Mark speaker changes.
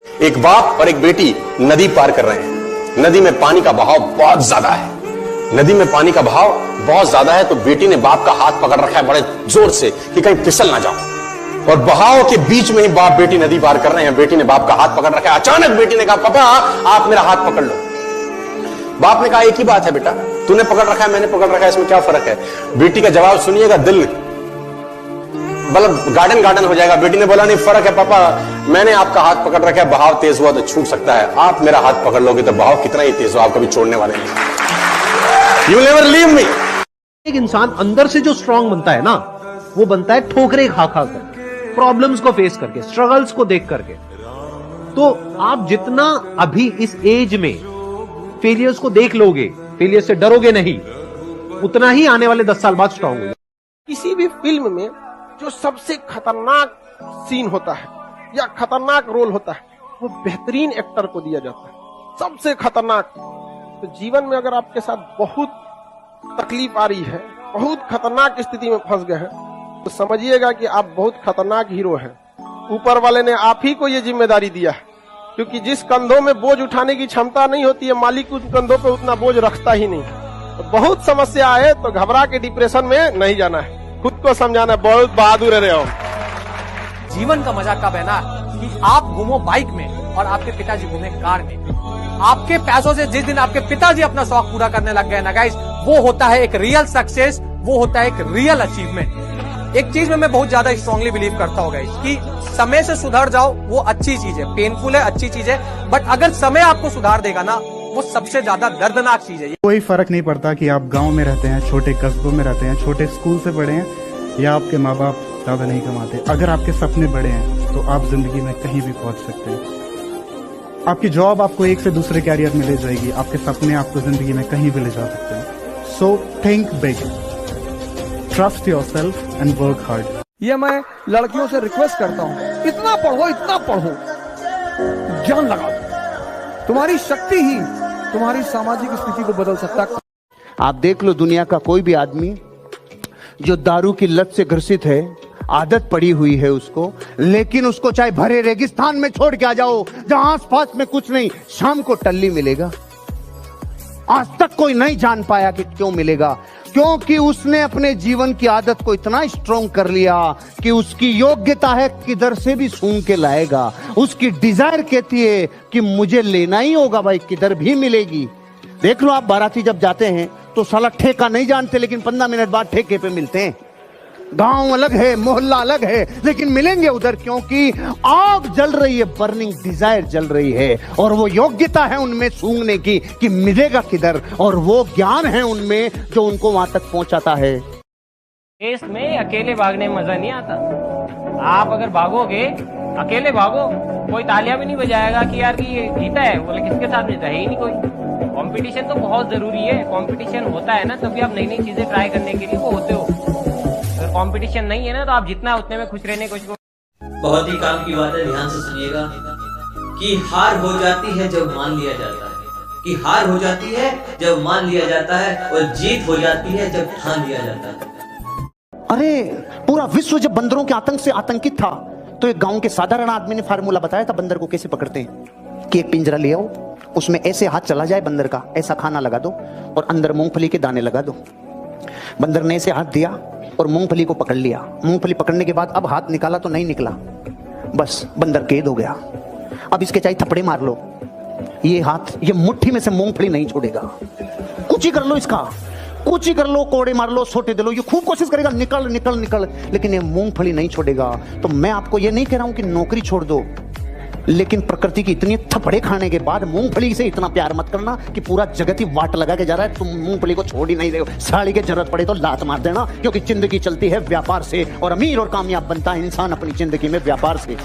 Speaker 1: एक बाप और एक बेटी नदी पार कर रहे हैं। नदी में पानी का बहाव बहुत ज्यादा है। नदी में पानी का बहाव बहुत ज्यादा है तो बेटी ने बाप का हाथ पकड़ रखा है बड़े जोर से कि कहीं फिसल ना जाओ। और बहाव के बीच में ही बाप बेटी नदी पार कर रहे हैं। बेटी ने बाप का हाथ पकड़ रखा है। अचानक बेटी ने कहा, पापा आप मेरा हाथ पकड़ लो। बाप ने कहा, एक ही बात है बेटा, तूने पकड़ रखा है मैंने पकड़ रखा है, इसमें क्या फर्क है। बेटी का जवाब सुनिएगा, दिल मतलब गार्डन हो जाएगा। बेटी ने बोला, नहीं फर्क है पापा, मैंने आपका हाथ पकड़ रखा है, बहाव तेज हुआ तो छूट सकता है, आप मेरा हाथ पकड़ लोगे तो बहाव कितना ही तेज हो आप कभी छोड़ने वाले नहीं। You never leave me.
Speaker 2: एक इंसान अंदर से जो स्ट्रांग बनता है ना, वो बनता है ठोकरे खा खा कर, प्रॉब्लम्स को फेस करके, स्ट्रगल्स को देख करके। तो आप जितना अभी इस एज में फेलियर्स को देख लोगे, फेलियर से डरोगे नहीं, उतना ही आने वाले 10 साल बाद स्ट्रांग होगा।
Speaker 3: किसी भी फिल्म में जो सबसे खतरनाक सीन होता है या खतरनाक रोल होता है, वो बेहतरीन एक्टर को दिया जाता है, सबसे खतरनाक। तो जीवन में अगर आपके साथ बहुत तकलीफ आ रही है, बहुत खतरनाक स्थिति में फंस गए हैं, तो समझिएगा कि आप बहुत खतरनाक हीरो हैं। ऊपर वाले ने आप ही को ये जिम्मेदारी दिया है, क्योंकि जिस कंधों में बोझ उठाने की क्षमता नहीं होती है, मालिक उन कंधों पे उतना बोझ रखता ही नहीं। तो बहुत समस्या आए तो घबरा के डिप्रेशन में नहीं जाना है, खुद को समझाना है, बहुत बहादुर रहे हो।
Speaker 4: जीवन का मजा कब है ना कि आप घूमो बाइक में और आपके पिताजी घूमे कार में। आपके पैसों से जिस दिन आपके पिताजी अपना शौक पूरा करने लग गए ना गाइस, वो होता है एक रियल सक्सेस, वो होता है एक रियल अचीवमेंट। एक चीज में मैं बहुत ज्यादा स्ट्रांगली बिलीव करता हूँ गाइस कि समय से सुधर जाओ, वो अच्छी चीज है, पेनफुल है, अच्छी चीज है, बट अगर समय आपको सुधार देगा ना, वो सबसे ज्यादा दर्दनाक चीज है।
Speaker 5: कोई फर्क नहीं पड़ता कि आप गांव में रहते हैं, छोटे कस्बों में रहते हैं, छोटे स्कूल से पढ़े हैं या आपके माँ बाप ज्यादा नहीं कमाते। अगर आपके सपने बड़े हैं तो आप जिंदगी में कहीं भी पहुंच सकते हैं। आपकी जॉब आपको एक से दूसरे कैरियर में ले जाएगी, आपके सपने आपको जिंदगी में कहीं भी ले जा सकते हैं। So think big, trust yourself and work hard.
Speaker 6: ये मैं लड़कियों से रिक्वेस्ट करता हूँ, इतना पढ़ो, ज्ञान लगाओ। तुम्हारी शक्ति ही तुम्हारी सामाजिक स्थिति को बदल सकता है।
Speaker 7: आप देख लो दुनिया का कोई भी आदमी जो दारू की लत से ग्रसित है, आदत पड़ी हुई है उसको, लेकिन उसको चाहे भरे रेगिस्तान में छोड़ के आ जाओ जहां आसपास में कुछ नहीं, शाम को टल्ली मिलेगा। आज तक कोई नहीं जान पाया कि क्यों मिलेगा, क्योंकि उसने अपने जीवन की आदत को इतना स्ट्रॉन्ग कर लिया कि उसकी योग्यता है किधर से भी सूंघ के लाएगा। उसकी डिजायर कहती है कि मुझे लेना ही होगा भाई, किधर भी मिलेगी। देख लो आप बाराती जब जाते हैं तो साला ठेका नहीं जानते, लेकिन 15 मिनट बाद ठेके पे मिलते हैं। गांव अलग है, मोहल्ला अलग है, लेकिन मिलेंगे उधर, क्योंकि आग जल रही है, बर्निंग डिजायर जल रही है, और वो योग्यता है उनमें सूंघने की कि मिलेगा किधर, और वो ज्ञान है उनमें जो उनको वहां तक पहुंचाता है।
Speaker 8: रेस में अकेले भागने में मजा नहीं आता। आप अगर भागोगे, अकेले भागो, कोई तालियां भी नहीं बजाएगा कि यार कि ये जीता है, बोले किसके साथ जीता है ही नहीं कोई। कंपटीशन तो बहुत जरूरी है। कंपटीशन होता है ना तभी आप नई नई चीजें ट्राई करने के लिए वो होते हो। अगर कंपटीशन नहीं है ना तो आप जितना उतने में खुश रहने की कोशिश।
Speaker 9: बहुत ही काम की बात है, ध्यान से सुनिएगा कि हार हो जाती है जब मान लिया जाता है, कि हार हो जाती है जब मान लिया जाता है, और जीत हो जाती है जब ठान लिया जाता है।
Speaker 7: अरे पूरा विश्व जब बंदरों के आतंक से आतंकित था तो एक गांव के साधारण आदमी ने फार्मूला बताया था बंदर को कैसे पकड़ते हैं कि एक पिंजरा ले आओ, उसमें ऐसे हाथ चला जाए बंदर का, ऐसा खाना लगा दो और अंदर मूंगफली के दाने लगा दो। बंदर ने ऐसे हाथ दिया और मूंगफली को पकड़ लिया। मूंगफली पकड़ने के बाद अब हाथ निकाला तो नहीं निकला, बस बंदर कैद हो गया। अब इसके चाहे थप्पड़े मार लो, ये हाथ, ये मुट्ठी में से मूंगफली नहीं छोड़ेगा। कुछ ही कर लो इसका, कुछ ही कर लो, कोड़े मार लो, सोटे दे लो, ये खूब कोशिश करेगा निकल निकल निकल, लेकिन ये मूंगफली नहीं छोड़ेगा। तो मैं आपको ये नहीं कह रहा हूं कि नौकरी छोड़ दो, लेकिन प्रकृति की इतनी थप्पड़े खाने के बाद मूंगफली से इतना प्यार मत करना कि पूरा जगत ही वाट लगा के जा रहा है, तुम मूंगफली को छोड़ ही नहीं रहे हो। साड़ी की जरूरत पड़े तो लात मार देना, क्योंकि जिंदगी चलती है व्यापार से, और अमीर और कामयाब बनता है इंसान अपनी जिंदगी में व्यापार से।